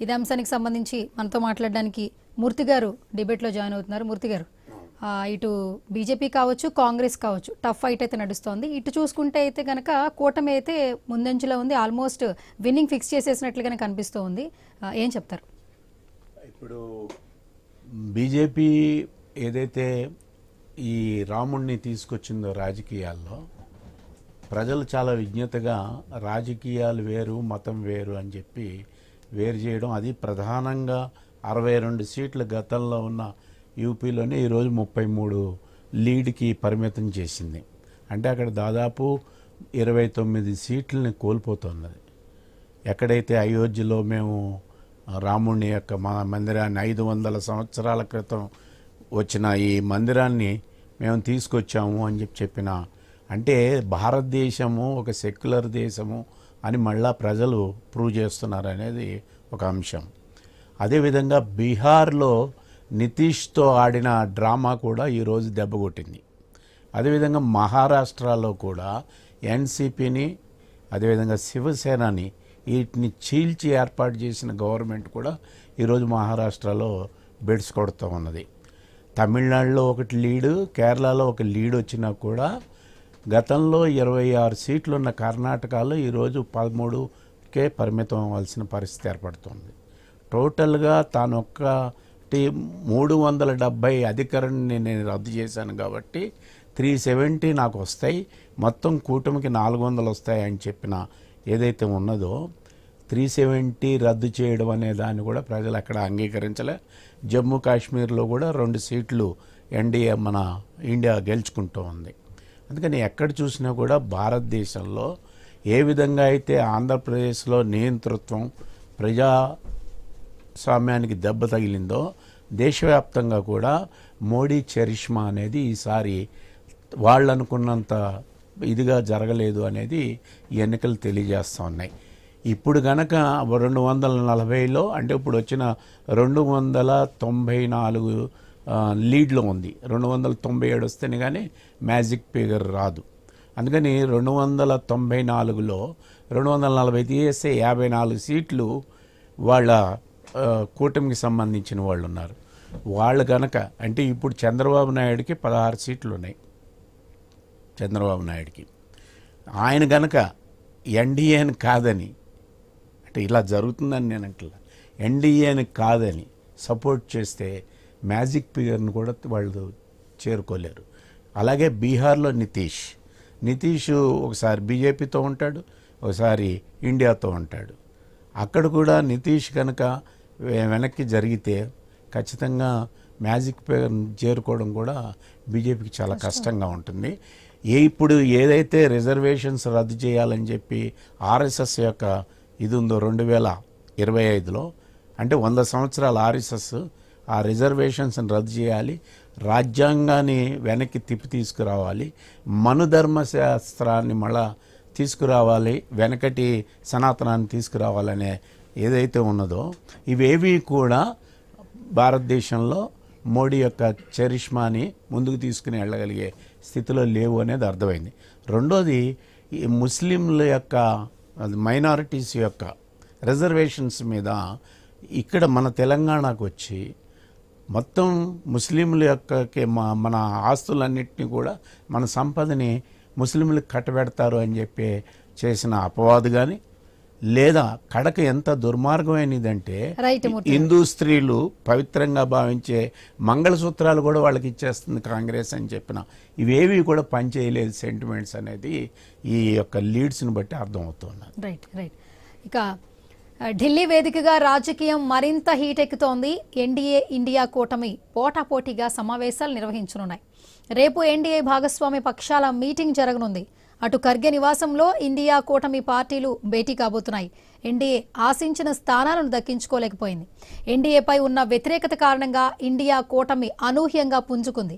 ఇదే అంశానికి సంబంధించి మనతో మాట్లాడడానికి మూర్తి గారు డిబేట్లో జాయిన్ అవుతున్నారు. మూర్తి గారు, ఇటు బీజేపీ కావచ్చు, కాంగ్రెస్ కావచ్చు, టఫ్ ఫైట్ అయితే నడుస్తోంది. ఇటు చూసుకుంటే అయితే కనుక కూటమి అయితే ముందంజలో ఉంది, ఆల్మోస్ట్ విన్నింగ్ ఫిక్స్ చేసేసినట్లుగానే కనిపిస్తూ ఉంది. ఏం చెప్తారు? ఇప్పుడు బీజేపీ ఏదైతే ఈ రాముణ్ణి తీసుకొచ్చిందో రాజకీయాల్లో, ప్రజలు చాలా విజ్ఞతగా రాజకీయాలు వేరు మతం వేరు అని చెప్పి వేరు చేయడం, అది ప్రధానంగా 62 సీట్ల గతంలో ఉన్న యూపీలోనే ఈరోజు 33 లీడ్కి పరిమితం చేసింది. అంటే అక్కడ దాదాపు 29 సీట్లని కోల్పోతున్నది. ఎక్కడైతే అయోధ్యలో మేము రాముని యొక్క మందిరాన్ని 500 సంవత్సరాల క్రితం వచ్చిన ఈ మందిరాన్ని మేము తీసుకొచ్చాము అని చెప్పిన, అంటే భారతదేశము ఒక సెక్యులర్ దేశము అని మళ్ళా ప్రజలు ప్రూవ్ చేస్తున్నారు అనేది ఒక అంశం. అదేవిధంగా బీహార్లో నితీష్తో ఆడిన డ్రామా కూడా ఈరోజు దెబ్బకొట్టింది. అదేవిధంగా మహారాష్ట్రలో కూడా ఎన్సీపీని, అదేవిధంగా శివసేనని వీటిని చీల్చి ఏర్పాటు చేసిన గవర్నమెంట్ కూడా ఈరోజు మహారాష్ట్రలో బెడ్స్ కొడుతూ ఉన్నది. తమిళనాడులో ఒకటి లీడు, కేరళలో ఒక లీడ్ వచ్చినా కూడా గతంలో 26 సీట్లు ఉన్న కర్ణాటకలో ఈరోజు 13కే పరిమితం అవ్వాల్సిన పరిస్థితి ఏర్పడుతుంది. టోటల్గా తాను ఒక్కటి 370 అధికారాన్ని నేను రద్దు చేశాను కాబట్టి 370 నాకు వస్తాయి, మొత్తం కూటమికి 400 వస్తాయి అని చెప్పిన ఏదైతే ఉన్నదో 370 రద్దు చేయడం అనే దాన్ని కూడా ప్రజలు అక్కడ అంగీకరించలే. జమ్మూ కాశ్మీర్లో కూడా 2 సీట్లు ఎన్డీఏ మన ఇండియా గెలుచుకుంటూ ఉంది. అందుకని ఎక్కడ చూసినా కూడా భారతదేశంలో ఏ విధంగా అయితే ఆంధ్రప్రదేశ్లో నియంతృత్వం ప్రజాస్వామ్యానికి దెబ్బ తగిలిందో, దేశవ్యాప్తంగా కూడా మోడీ చరిష్మా అనేది ఈసారి వాళ్ళు అనుకున్నంత ఇదిగా జరగలేదు అనేది ఈ ఎన్నికలు తెలియజేస్తూ ఉన్నాయి. ఇప్పుడు కనుక 240లో, అంటే ఇప్పుడు వచ్చిన 294 లీడ్లో ఉంది. 297 వస్తేనే కానీ మ్యాజిక్ ఫిగర్ రాదు. అందుకని 294లో 240 తీసేస్తే 54 సీట్లు వాళ్ళ కూటమికి సంబంధించిన వాళ్ళు ఉన్నారు. వాళ్ళు కనుక, అంటే ఇప్పుడు చంద్రబాబు నాయుడికి 16 సీట్లు ఉన్నాయి. చంద్రబాబు నాయుడికి ఆయన కనుక ఎన్డీఏని కాదని, అంటే ఇలా జరుగుతుందని నేను అంటలా, ఎన్డీఏని కాదని సపోర్ట్ చేస్తే మ్యాజిక్ ఫిగర్ని కూడా వాళ్ళు చేరుకోలేరు. అలాగే బీహార్లో నితీష్ ఒకసారి బీజేపీతో ఉంటాడు, ఒకసారి ఇండియాతో ఉంటాడు. అక్కడ కూడా నితీష్ కనుక వెనక్కి జరిగితే ఖచ్చితంగా మ్యాజిక్ ఫిగర్ని చేరుకోవడం కూడా బీజేపీకి చాలా కష్టంగా ఉంటుంది. ఇప్పుడు ఏదైతే రిజర్వేషన్స్ రద్దు చేయాలని చెప్పి ఆర్ఎస్ఎస్ యొక్క ఇది ఉందో 2025లో, అంటే 100 సంవత్సరాల ఆర్ఎస్ఎస్ ఆ రిజర్వేషన్స్ని రద్దు చేయాలి, రాజ్యాంగాన్ని వెనక్కి తిప్పి తీసుకురావాలి, మనుధర్మశాస్త్రాన్ని మళ్ళా తీసుకురావాలి, వెనకటి సనాతనాన్ని తీసుకురావాలనే ఏదైతే ఉన్నదో, ఇవేవి కూడా భారతదేశంలో మోడీ యొక్క చరిష్మాని ముందుకు తీసుకుని వెళ్ళగలిగే స్థితిలో లేవు అనేది అర్థమైంది. రెండోది, ఈ ముస్లింల యొక్క మైనారిటీస్ యొక్క రిజర్వేషన్స్ మీద ఇక్కడ మన తెలంగాణకు వచ్చి మొత్తం ముస్లింల యొక్క మన ఆస్తులన్నింటినీ కూడా, మన సంపదని ముస్లింలకు కట్టబెడతారు అని చెప్పి చేసిన అపవాదు కానీ, లేదా కడక ఎంత దుర్మార్గమైనదంటే హిందూ స్త్రీలు పవిత్రంగా భావించే మంగళసూత్రాలు కూడా వాళ్ళకి ఇచ్చేస్తుంది కాంగ్రెస్ అని చెప్పిన, ఇవేవి కూడా పనిచేయలేదు సెంటిమెంట్స్ అనేది ఈ యొక్క లీడ్స్ని బట్టి అర్థమవుతున్నది. రైట్. ఇక ఢిల్లీ వేదికగా రాజకీయం మరింత హీట్ ఎక్కుతోంది. ఎన్డీఏ ఇండియా కూటమి పోటాపోటీగా సమావేశాలు నిర్వహించనున్నాయి. రేపు ఎన్డీఏ భాగస్వామి పక్షాల మీటింగ్ జరగనుంది. అటు ఖర్గే నివాసంలో ఇండియా కూటమి పార్టీలు భేటీ కాబోతున్నాయి. ఎన్డీఏ ఆశించిన స్థానాలను దక్కించుకోలేకపోయింది. ఎన్డీఏపై ఉన్న వ్యతిరేకత కారణంగా ఇండియా కూటమి అనూహ్యంగా పుంజుకుంది.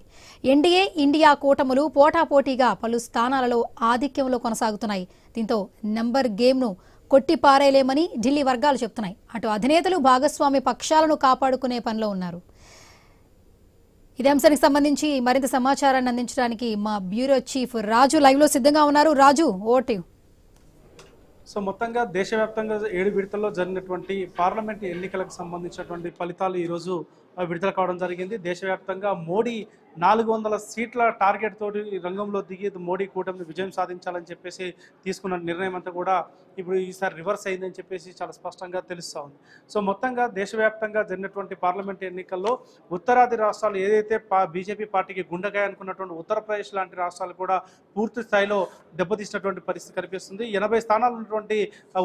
ఎన్డీఏ ఇండియా కూటములు పోటాపోటీగా పలు స్థానాలలో ఆధిక్యంలో కొనసాగుతున్నాయి. దీంతో నెంబర్ గేమ్ను కొట్టి పారేయలేమని ఢిల్లీ వర్గాలు చెప్తున్నాయి. అటు అధినేతలు భాగస్వామి పక్షాలను కాపాడుకునే పనిలో ఉన్నారు. ఇదే అంశానికి సంబంధించి మరింత సమాచారాన్ని అందించడానికి మా బ్యూరో చీఫ్ రాజు లైవ్ లో సిద్ధంగా ఉన్నారు. రాజు, ఓవర్ టు యు. సో మొత్తంగా దేశవ్యాప్తంగా 7 విడతల్లో జరిగినటువంటి పార్లమెంట్ ఎన్నికలకు సంబంధించినటువంటి ఫలితాలు ఈరోజు విడుదల కావడం జరిగింది. దేశవ్యాప్తంగా మోడీ 400 సీట్ల టార్గెట్ తోటి రంగంలో దిగి మోడీ కూటమిని విజయం సాధించాలని చెప్పేసి తీసుకున్న నిర్ణయం అంతా కూడా ఇప్పుడు ఈసారి రివర్స్ అయిందని చెప్పేసి చాలా స్పష్టంగా తెలుస్తూ ఉంది. సో మొత్తంగా దేశవ్యాప్తంగా జరిగినటువంటి పార్లమెంట్ ఎన్నికల్లో ఉత్తరాది రాష్ట్రాలు ఏదైతే బీజేపీ పార్టీకి గుండెకాయ అనుకున్నటువంటి ఉత్తరప్రదేశ్ లాంటి రాష్ట్రాలు కూడా పూర్తి స్థాయిలో దెబ్బతీసినటువంటి పరిస్థితి కనిపిస్తుంది. 80 స్థానాలు ఉన్నటువంటి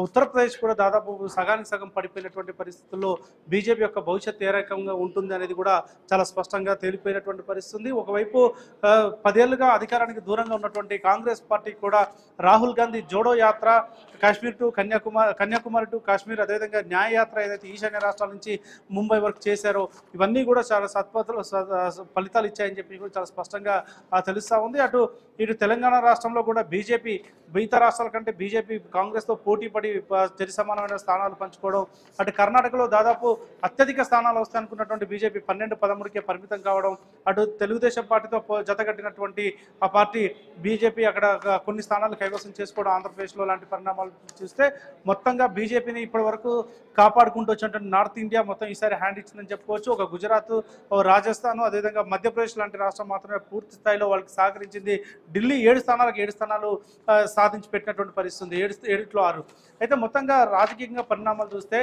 ఉత్తరప్రదేశ్ కూడా దాదాపు సగానికి సగం పడిపోయినటువంటి పరిస్థితుల్లో బీజేపీ యొక్క భవిష్యత్తు ఏ రకంగా ఉంటుంది అనేది కూడా చాలా స్పష్టంగా తేలిపోయినటువంటి పరిస్థితి. ఒకవైపు 10 ఏళ్లుగా అధికారానికి దూరంగా ఉన్నటువంటి కాంగ్రెస్ పార్టీ కూడా రాహుల్ గాంధీ జోడో యాత్ర, కాశ్మీర్ టు కన్యాకుమారి టు కాశ్మీర్, అదేవిధంగా న్యాయ యాత్ర ఏదైతే ఈశాన్య రాష్ట్రాల నుంచి ముంబై వరకు చేశారో ఇవన్నీ కూడా చాలా ఫలితాలు ఇచ్చాయని చెప్పి కూడా చాలా స్పష్టంగా తెలుస్తూ ఉంది. ఇటు తెలంగాణ రాష్ట్రంలో కూడా బీజేపీ మిగతా రాష్ట్రాల కంటే బీజేపీ కాంగ్రెస్తో పోటీ పడి చరి సమానమైన స్థానాలు పంచుకోవడం, అటు కర్ణాటకలో దాదాపు అత్యధిక స్థానాలు వస్తాయి అనుకున్నటువంటి బీజేపీ 12-13కే పరిమితం కావడం, అటు తెలుగుదేశం పార్టీతో జతకట్టినటువంటి ఆ పార్టీ బీజేపీ అక్కడ కొన్ని స్థానాలు కైవసం చేసుకోవడం, ఆంధ్రప్రదేశ్లో లాంటి పరిణామాలు చూస్తే మొత్తంగా బీజేపీని ఇప్పటి వరకు కాపాడుకుంటూ వచ్చినటువంటి నార్త్ ఇండియా మొత్తం ఈసారి హ్యాండ్ ఇచ్చిందని చెప్పుకోవచ్చు. ఒక గుజరాత్, రాజస్థాన్, అదేవిధంగా మధ్యప్రదేశ్ లాంటి రాష్ట్రం మాత్రమే పూర్తి స్థాయిలో వాళ్ళకి సహకరించింది. ఢిల్లీ 7 స్థానాలు సాధించి పెట్టినటువంటి పరిస్థితి ఉంది. 7ట్లో 6. అయితే మొత్తంగా రాజకీయంగా పరిణామాలు చూస్తే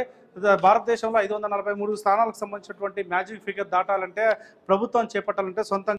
భారతదేశంలో 543 స్థానాలకు సంబంధించినటువంటి మ్యాజిక్ ఫిగర్ దాటాలంటే ప్రభుత్వం చేపట్టాలంటే సొంతంగా